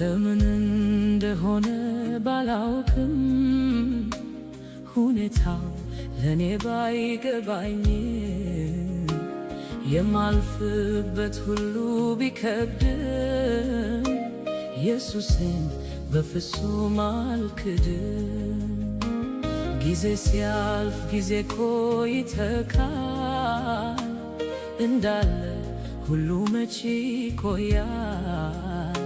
ለምን እንደሆነ ባላውቅም ሁኔታው ለኔ ባይገባኝም የማልፍበት ሁሉ ቢከብድም ኢየሱስን በፍጹም አልክድም። ጊዜ ሲያልፍ ጊዜ እኮ ይተካል፣ እንዳለ ሁሉ መቼ ይቆያል።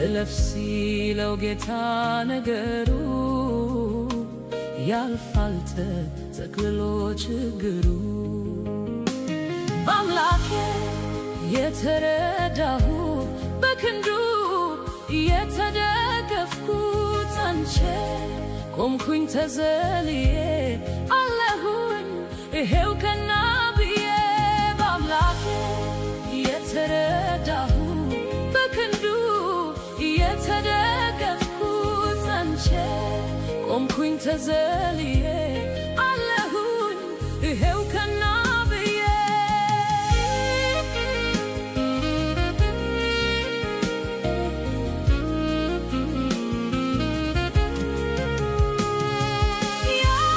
እለፍ ሲለው ጌታ ነገሩ ያልፋል ተጠቅልሎ ችግሩ። በአምላኬ የተረዳሁ በክንዱ የተደገፍኩት ጸንቼ ቆምኩኝ ተዘልዬ አለሁኝ ይሄው ቀና ብዬ። በአምላኬ የተረዳሁ በክንዱ የተደገፍኩት ጸንቼ ቆምኩኝ ተዘልዬ አለሁኝ ይሄው ቀና ብዬ።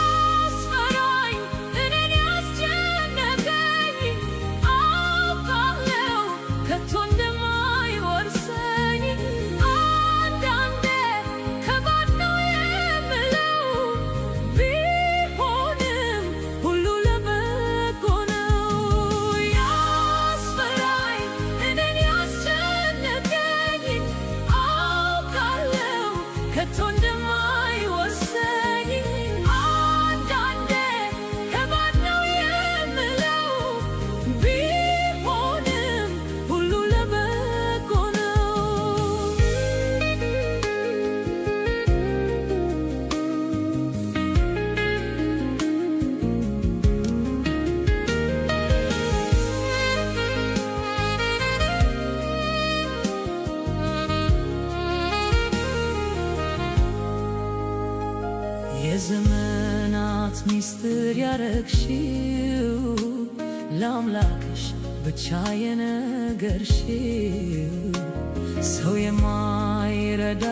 ያስፈራኝ እኔን ያስጨነቀኝ አውቃለሁ ከቶ እንደማይወርሰኝ። አንዳንዴ ከባድ ነው የምለው ቢሆንም ሁሉ ለበጎ ነው። ያስፈራኝ እኔን ያስጨነቀኝ አውቃለሁ ከቶ እንደማይወርሰኝ። አንዳንዴ ከባድ ነው የምለው ቢሆንም ሁሉ ለበጎ ነው። የዘመናት ሚስጥር ያረግሽው ለአምላክሽ ብቻ የነገርሽው ሰው የማይረዳሽ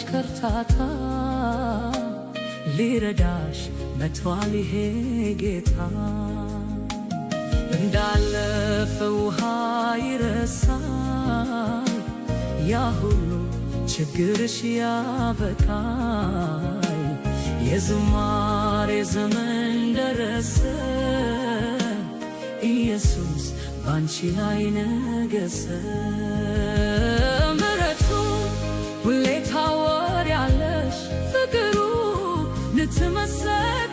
ከርታታ ሊረዳሽ መጥቷል ይሄ ጌታ። እንዳለፈ ውሃ ይረሳል ያ ሁሉ ችግርሽ ያበቃል። የዝማሬ ዘመን ደረሰ ኢየሱስ ባንቺ ላይ ነገሰ። ምሕረቱን ሁሌ ታወሪያለሽ ፍቅሩ ልትመሰል